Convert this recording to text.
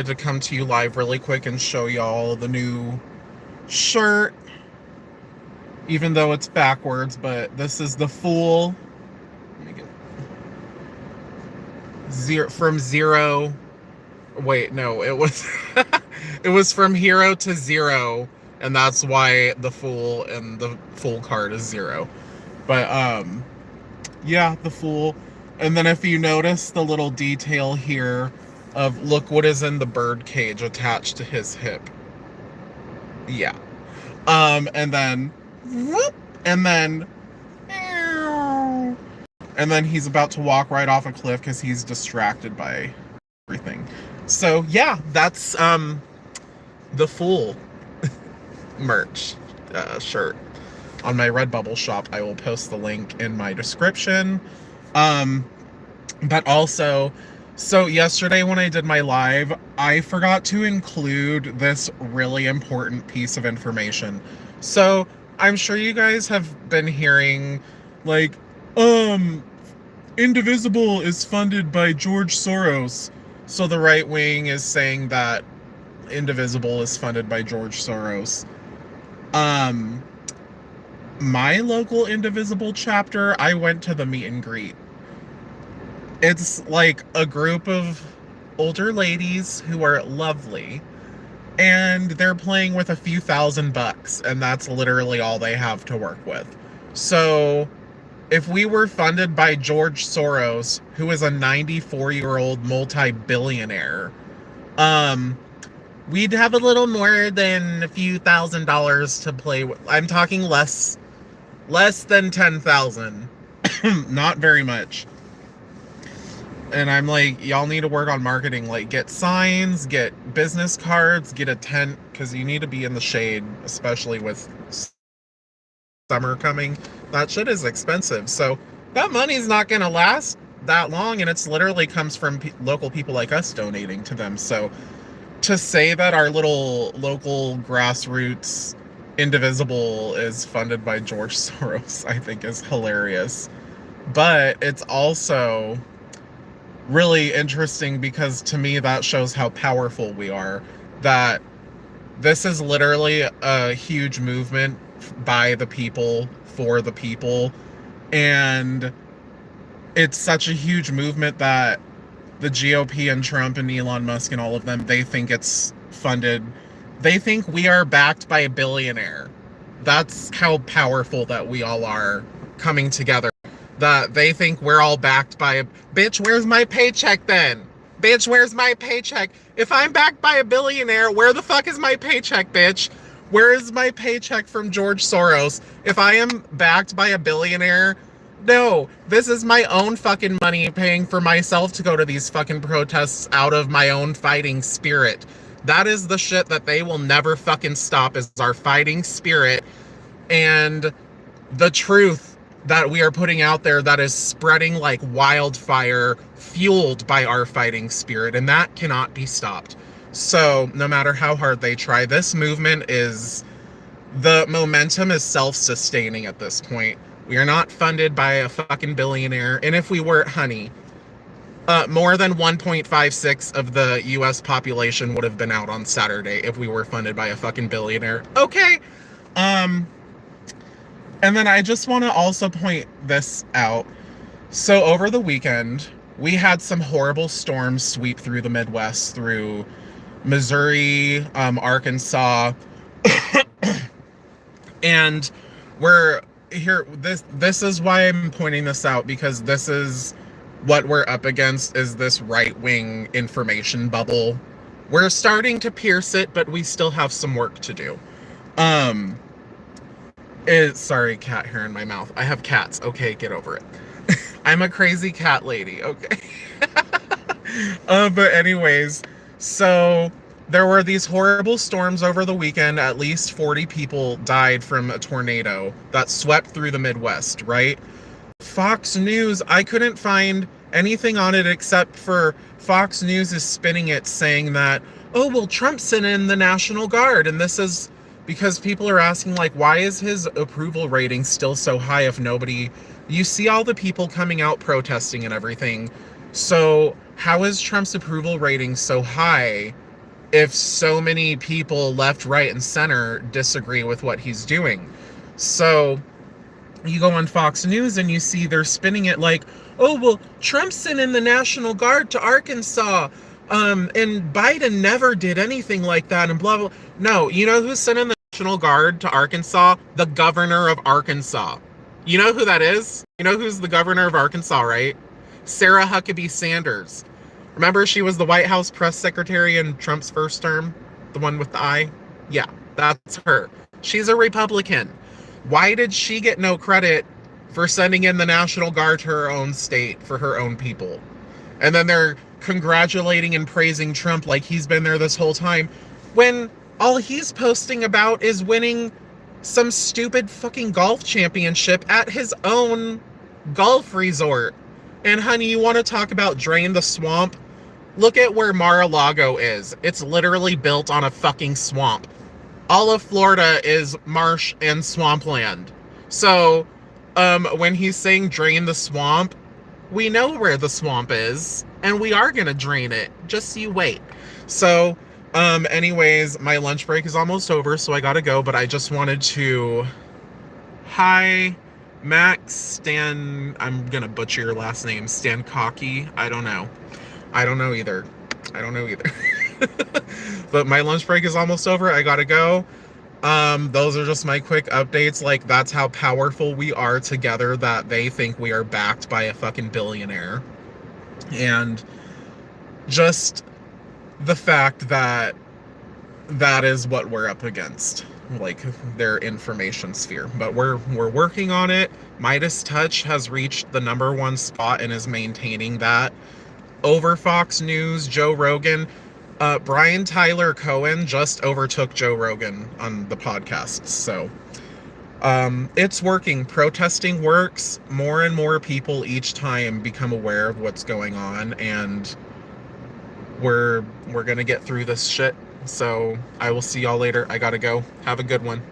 to come to you live really quick and show y'all the new shirt, even though it's backwards, but this is the full let me get zero from zero. Wait, no, it was it was from hero to zero, and that's why the full and the full card is zero. But yeah, the full. And then if you notice the little detail here of look what is in the bird cage attached to his hip. Yeah. And then whoop, and then and then he's about to walk right off a cliff because he's distracted by everything. So yeah, that's the full merch shirt on my Redbubble shop. I will post the link in my description. But also, so yesterday when I did my live, I forgot to include this really important piece of information. So I'm sure you guys have been hearing like, Indivisible is funded by George Soros. So the right wing is saying that Indivisible is funded by George Soros. My local Indivisible chapter, I went to the meet and greet. It's like a group of older ladies who are lovely, and they're playing with a few $1,000, and that's literally all they have to work with. So if we were funded by George Soros, who is a 94-year-old multi-billionaire, we'd have a little more than a few $1,000s to play with. I'm talking less than 10,000. Not very much. And I'm like, y'all need to work on marketing. Like, get signs, get business cards, get a tent, because you need to be in the shade, especially with summer coming. That shit is expensive. So that money's not going to last that long, and it's literally comes from local people like us donating to them. So to say that our little local grassroots Indivisible is funded by George Soros, I think is hilarious. But it's also really interesting because to me that shows how powerful we are, that this is literally a huge movement by the people for the people, and it's such a huge movement that the GOP and Trump and Elon Musk and all of them, they think it's funded, they think we are backed by a billionaire. That's how powerful that we all are coming together. That they think we're all backed by a... Bitch, where's my paycheck then? Bitch, where's my paycheck? If I'm backed by a billionaire, where the fuck is my paycheck, bitch? Where is my paycheck from George Soros? If I am backed by a billionaire, no, this is my own fucking money paying for myself to go to these fucking protests out of my own fighting spirit. That is the shit that they will never fucking stop, is our fighting spirit and the truth that we are putting out there that is spreading like wildfire, fueled by our fighting spirit, and that cannot be stopped. So no matter how hard they try, this movement is, the momentum is self-sustaining at this point. We are not funded by a fucking billionaire, and if we were, honey, more than 1.56 of the US population would have been out on Saturday if we were funded by a fucking billionaire. Okay. And then I just want to also point this out. So over the weekend, we had some horrible storms sweep through the Midwest, through Missouri, Arkansas, and we're here. This is why I'm pointing this out, because this is what we're up against, is this right-wing information bubble. We're starting to pierce it, but we still have some work to do. Sorry, cat hair in my mouth. I have cats. Okay, get over it. I'm a crazy cat lady. Okay. But anyways, so there were these horrible storms over the weekend. At least 40 people died from a tornado that swept through the Midwest, right? Fox News, I couldn't find anything on it except for Fox News is spinning it, saying that, oh, well, Trump sent in the National Guard, and this is because people are asking, like, why is his approval rating still so high if nobody... You see all the people coming out protesting and everything. So how is Trump's approval rating so high if so many people left, right, and center disagree with what he's doing. So you go on Fox News and you see they're spinning it like, oh, well, Trump's sending the National Guard to Arkansas, and Biden never did anything like that, and blah, blah. No, you know who's sending the National Guard to Arkansas? The governor of Arkansas. You know who that is? You know who's the governor of Arkansas, right? Sarah Huckabee Sanders. Remember, she was the White House press secretary in Trump's first term? The one with the eye? Yeah, that's her. She's a Republican. Why did she get no credit for sending in the National Guard to her own state for her own people? And then they're congratulating and praising Trump like he's been there this whole time, when all he's posting about is winning some stupid fucking golf championship at his own golf resort. And honey, you want to talk about drain the swamp? Look at where Mar-a-Lago is. It's literally built on a fucking swamp. All of Florida is marsh and swampland. So, when he's saying drain the swamp, we know where the swamp is, and we are gonna drain it. Just you wait. So, anyways, my lunch break is almost over, so I gotta go, but I just wanted to... Hi, Max Stan... I'm gonna butcher your last name. Stankocky? I don't know either. But my lunch break is almost over. I gotta go. Those are just my quick updates. Like, that's how powerful we are together, that they think we are backed by a fucking billionaire. And just the fact that that is what we're up against, like their information sphere. But we're working on it. Midas Touch has reached the #1 spot and is maintaining that over Fox News. Joe Rogan, Brian Tyler Cohen just overtook Joe Rogan on the podcast. So it's working. Protesting works. More and more people each time become aware of what's going on, and we're gonna get through this shit. So I will see y'all later. I gotta go. Have a good one.